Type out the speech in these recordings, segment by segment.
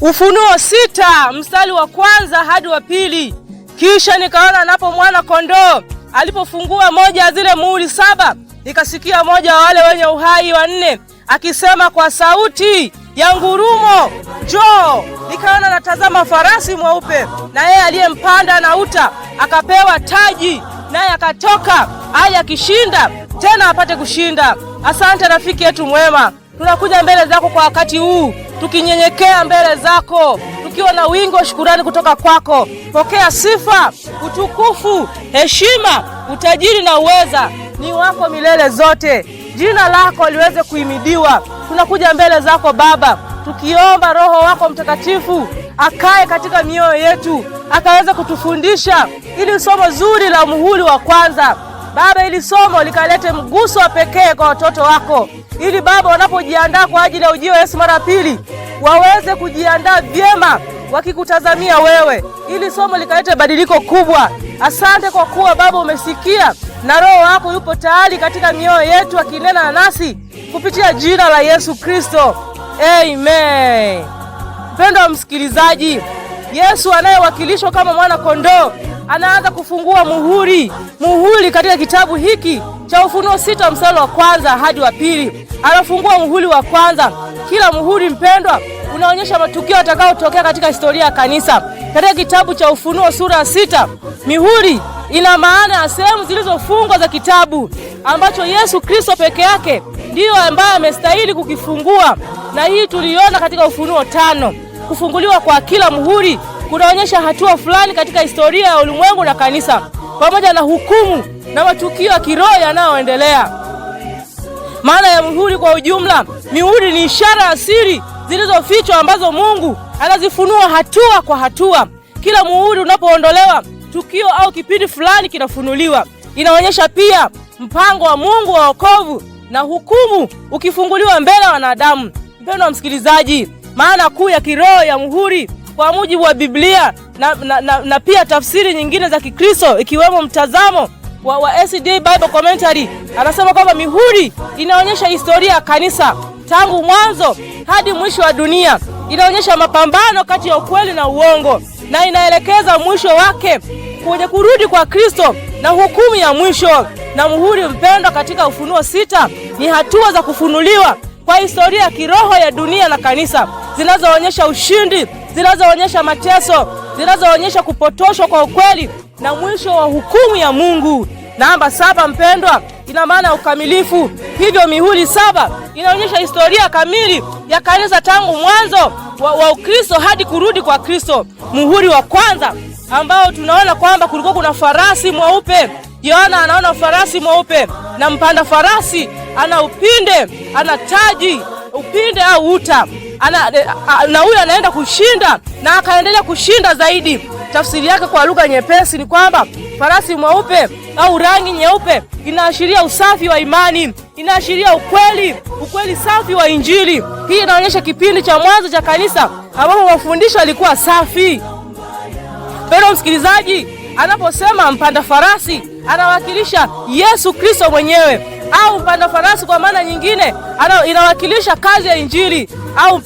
Ufunuo 6 mstari wa kwanza hadi wa pili. Kisha nikaona napo mwana kondoo alipofungua moja ya zile muhuri 7, nikasikia moja wa wale wenye uhai 4 akisema kwa sauti ya ngurumo, njoo. Nikaona natazama farasi mweupe, na yeye aliyempanda na uta akapewa taji, naye akatoka aje akishinda tena apate kushinda. Asante rafiki yetu mwema, tunakuja mbele zako kwa wakati huu tukinyenyekea mbele zako, tukiwa na wingi wa shukrani kutoka kwako. Pokea sifa, utukufu, heshima, utajiri na uweza ni wako milele zote. Jina lako liweze kuhimidiwa. Tunakuja mbele zako Baba, tukiomba Roho wako Mtakatifu akae katika mioyo yetu, akaweza kutufundisha ili somo zuri la muhuri wa kwanza. Baba, ili somo likalete mguso wa pekee kwa watoto wako, ili Baba wanapojiandaa kwa ajili ya ujio wa Yesu mara pili waweze kujiandaa vyema wakikutazamia wewe, ili somo likalete badiliko kubwa. Asante kwa kuwa Baba umesikia na Roho wako yupo tayari katika mioyo yetu akinena nasi kupitia jina la Yesu Kristo. Amen. Mpendwa wa msikilizaji, Yesu anayewakilishwa kama mwana kondoo anaanza kufungua muhuri katika kitabu hiki cha Ufunuo 6 mstari wa kwanza hadi wa pili. Anafungua muhuri wa kwanza. Kila muhuri, mpendwa, unaonyesha matukio yatakayotokea katika historia ya kanisa. Katika kitabu cha Ufunuo sura 6, mihuri ina maana ya sehemu zilizofungwa za kitabu ambacho Yesu Kristo peke yake ndiyo ambaye amestahili kukifungua. Na hii tuliona katika Ufunuo 5. Kufunguliwa kwa kila muhuri kunaonyesha hatua fulani katika historia ya ulimwengu na kanisa, pamoja na hukumu na matukio ya kiroho yanayoendelea. Maana ya muhuri kwa ujumla, mihuri ni ishara ya siri zilizofichwa ambazo Mungu anazifunua hatua kwa hatua. Kila muhuri unapoondolewa, tukio au kipindi fulani kinafunuliwa. Inaonyesha pia mpango wa Mungu wa wokovu na hukumu ukifunguliwa mbele ya wanadamu. Mpendwa wa msikilizaji, maana kuu ya kiroho ya muhuri kwa mujibu wa Biblia na pia tafsiri nyingine za Kikristo ikiwemo mtazamo wa SDA Bible Commentary, anasema kwamba mihuri inaonyesha historia ya kanisa tangu mwanzo hadi mwisho wa dunia. Inaonyesha mapambano kati ya ukweli na uongo, na inaelekeza mwisho wake kwenye kurudi kwa Kristo na hukumu ya mwisho. Na muhuri, mpendwa, katika Ufunuo 6 ni hatua za kufunuliwa kwa historia ya kiroho ya dunia na kanisa, zinazoonyesha ushindi, zinazoonyesha mateso, zinazoonyesha kupotoshwa kwa ukweli na mwisho wa hukumu ya Mungu. Namba 7, mpendwa, ina maana ukamilifu. Hivyo mihuri 7 inaonyesha historia kamili ya kanisa tangu mwanzo wa Ukristo hadi kurudi kwa Kristo. Muhuri wa kwanza ambao tunaona kwamba kulikuwa kuna farasi mweupe. Yohana anaona farasi mweupe na mpanda farasi ana upinde, ana taji, upinde au uta. Na huyu anaenda kushinda na akaendelea kushinda zaidi. Tafsiri yake kwa lugha nyepesi ni kwamba farasi mweupe au rangi nyeupe inaashiria usafi wa imani, inaashiria ukweli safi wa Injili. Hii inaonyesha kipindi cha mwanzo cha kanisa ambapo mafundisho yalikuwa safi. Pero msikilizaji, anaposema mpanda farasi anawakilisha Yesu Kristo mwenyewe, au mpanda farasi kwa maana nyingine inawakilisha kazi ya Injili, au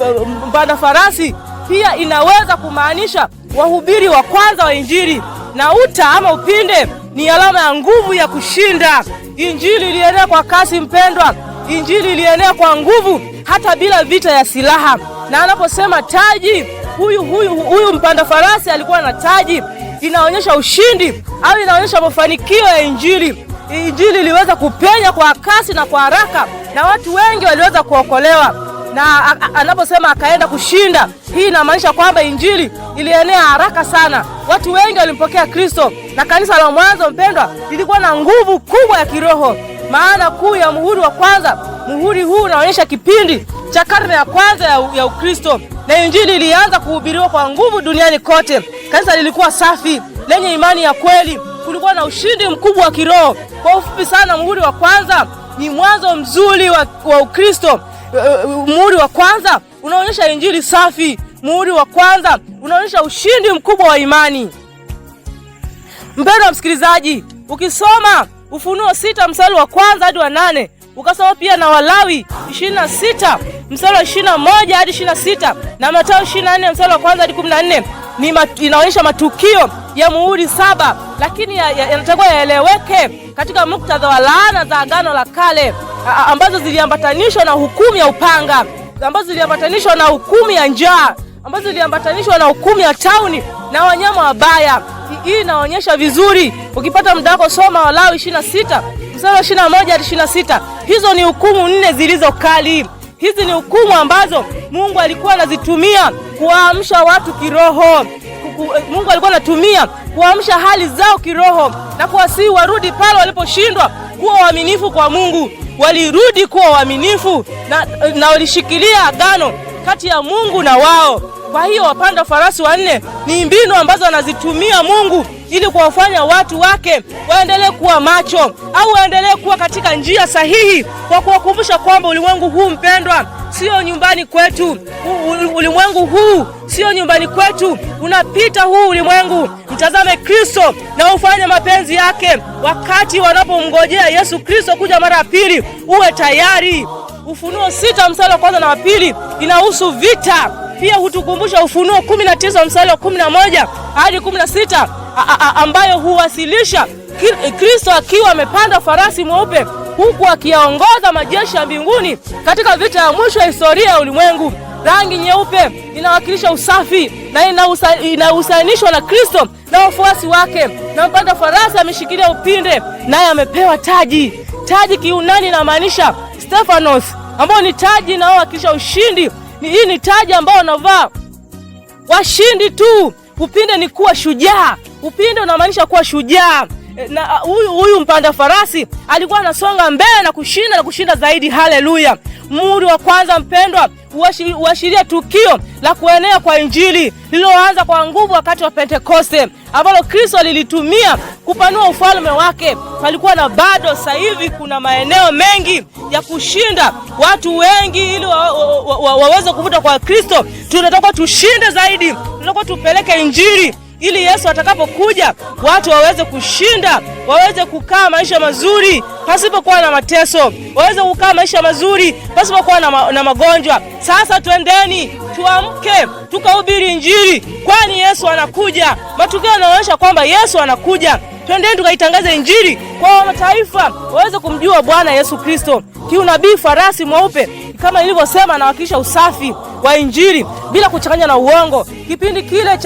mpanda farasi pia inaweza kumaanisha wahubiri wa kwanza wa Injili. Na uta ama upinde ni alama ya nguvu ya kushinda. Injili ilienea kwa kasi, mpendwa. Injili ilienea kwa nguvu hata bila vita ya silaha. Na anaposema taji, huyu mpanda farasi alikuwa na taji, inaonyesha ushindi au inaonyesha mafanikio ya Injili. Injili iliweza kupenya kwa kasi na kwa haraka, na watu wengi waliweza kuokolewa. Na anaposema akaenda kushinda, hii inamaanisha kwamba Injili ilienea haraka sana. Watu wengi walimpokea Kristo, na kanisa la mwanzo, mpendwa, lilikuwa na nguvu kubwa ya kiroho. Maana kuu ya muhuri wa kwanza, muhuri huu unaonyesha kipindi cha karne ya kwanza ya Ukristo, na Injili ilianza kuhubiriwa kwa nguvu duniani kote. Kanisa lilikuwa safi, lenye imani ya kweli, kulikuwa na ushindi mkubwa wa kiroho. Kwa ufupi sana, muhuri wa kwanza ni mwanzo mzuri wa Ukristo. Muhuri wa kwanza unaonyesha Injili safi. Muhuri wa kwanza unaonyesha ushindi mkubwa wa imani. Mpendwa msikilizaji, ukisoma Ufunuo 6 mstari wa kwanza hadi wa 8, ukasoma pia na Walawi 26 mstari wa 21 hadi 26 na Mathayo 24 mstari wa 1 hadi 14. Inaonyesha matukio ya muhuri 7, lakini yanatakiwa yaeleweke katika muktadha wa laana za Agano la Kale ambazo ziliambatanishwa na hukumu ya upanga, ambazo ziliambatanishwa na hukumu ya njaa, ambazo ziliambatanishwa na hukumu ya tauni na wanyama wabaya. Hii inaonyesha vizuri, ukipata muda wako soma Walawi 26 mstari wa 21 hadi 26. Hizo ni hukumu 4 zilizo kali. Hizi ni hukumu ambazo Mungu alikuwa anazitumia kuamsha watu kiroho. Mungu alikuwa anatumia kuamsha hali zao kiroho na kuwasihi warudi pale waliposhindwa kuwa waaminifu kwa Mungu. Walirudi kuwa waaminifu na walishikilia agano kati ya Mungu na wao. Kwa hiyo wapanda farasi 4 ni mbinu ambazo anazitumia Mungu ili kuwafanya watu wake waendelee kuwa macho au waendelee kuwa katika njia sahihi, kwa kuwakumbusha kwamba ulimwengu huu mpendwa sio nyumbani kwetu. Ulimwengu huu sio nyumbani kwetu, unapita huu ulimwengu. Mtazame Kristo na ufanye mapenzi yake. Wakati wanapomngojea Yesu Kristo kuja mara ya pili, uwe tayari. Ufunuo 6 mstari wa 1 na wa 2 inahusu vita. Pia hutukumbusha Ufunuo 19 mstari wa 11 hadi 16 ambayo huwasilisha Kristo akiwa amepanda farasi mweupe, huku akiyaongoza majeshi ya mbinguni katika vita ya mwisho ya historia ya ulimwengu. Rangi nyeupe inawakilisha usafi na inahusanishwa na Kristo na wafuasi wake, na mpanda farasi ameshikilia upinde, naye amepewa taji. Taji Kiunani inamaanisha Stephanos, ambao ni taji inayowakilisha ushindi. Hii ni taji ambao wanavaa washindi tu. Upinde ni kuwa shujaa. Upinde unamaanisha kuwa shujaa. Na huyu mpanda farasi alikuwa anasonga mbele na kushinda zaidi. Haleluya. Muhuri wa kwanza mpendwa huashiria tukio la kuenea kwa Injili lililoanza kwa nguvu wakati wa Pentekoste, ambalo Kristo lilitumia kupanua ufalme wake. Palikuwa na bado sasa hivi kuna maeneo mengi ya kushinda watu wengi ili waweze kuvuta kwa Kristo. Tunataka tushinde zaidi, tunataka tupeleke Injili ili Yesu atakapokuja watu waweze kushinda, waweze kukaa maisha mazuri pasipokuwa na mateso, waweze kukaa maisha mazuri pasipokuwa na magonjwa. Sasa twendeni, tuamke, tukahubiri Injili, kwani Yesu anakuja. Matukio yanaonyesha kwamba Yesu anakuja. Twendeni tukaitangaze Injili kwa mataifa waweze kumjua Bwana Yesu Kristo. Kiunabii farasi mweupe kama ilivyosema anawakilisha usafi wa Injili bila kuchanganya na uongo. Kipindi kile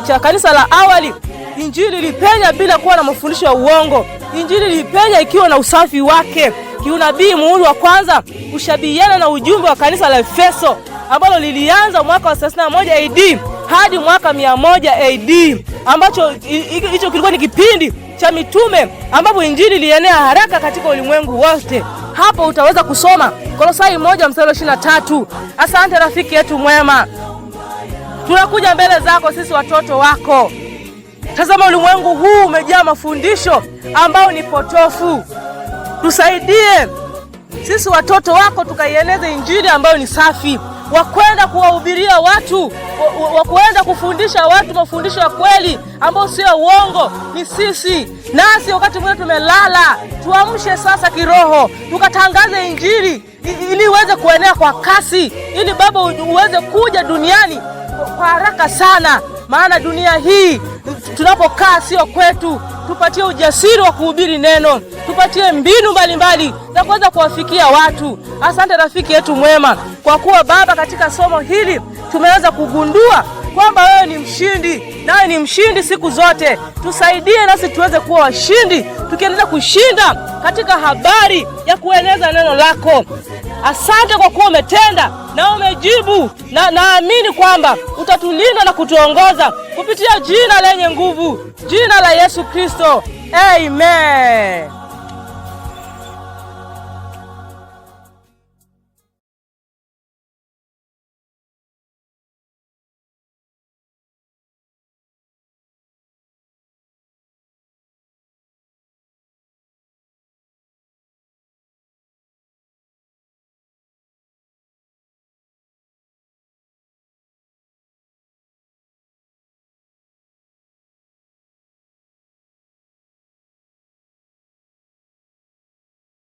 cha kanisa la awali, Injili ilipenya bila kuwa na mafundisho ya uongo. Injili ilipenya ikiwa na usafi wake. Kiunabii muhuri wa kwanza ushabihiana na ujumbe wa kanisa la Efeso ambalo lilianza mwaka wa 31 AD hadi mwaka 100 AD, ambacho hicho kilikuwa ni kipindi cha mitume ambapo Injili ilienea haraka katika ulimwengu wote. Hapo utaweza kusoma Kolosai 1 mstari wa 23. Asante rafiki yetu mwema. Tunakuja mbele zako sisi watoto wako. Tazama ulimwengu huu umejaa mafundisho ambao ni potofu. Tusaidie sisi watoto wako tukaieneze Injili ambayo ni safi, wakwenda kuwahubiria watu, wakwenda kufundisha watu mafundisho ya kweli ambao sio uongo. Ni sisi nasi wakati mwingine tumelala. Tuamshe sasa kiroho, tukatangaze Injili ili uweze kuenea kwa kasi, ili Baba uweze kuja duniani kwa haraka sana, maana dunia hii tunapokaa sio kwetu. Tupatie ujasiri wa kuhubiri neno, tupatie mbinu mbalimbali za kuweza kuwafikia watu. Asante rafiki yetu mwema, kwa kuwa Baba katika somo hili tumeweza kugundua kwamba wewe ni mshindi, nawe ni mshindi siku zote. Tusaidie nasi tuweze kuwa washindi, tukiendelea kushinda katika habari ya kueneza neno lako. Asante kwa kuwa umetenda na umejibu, na naamini kwamba utatulinda na kutuongoza kupitia jina lenye nguvu, jina la Yesu Kristo. Amen.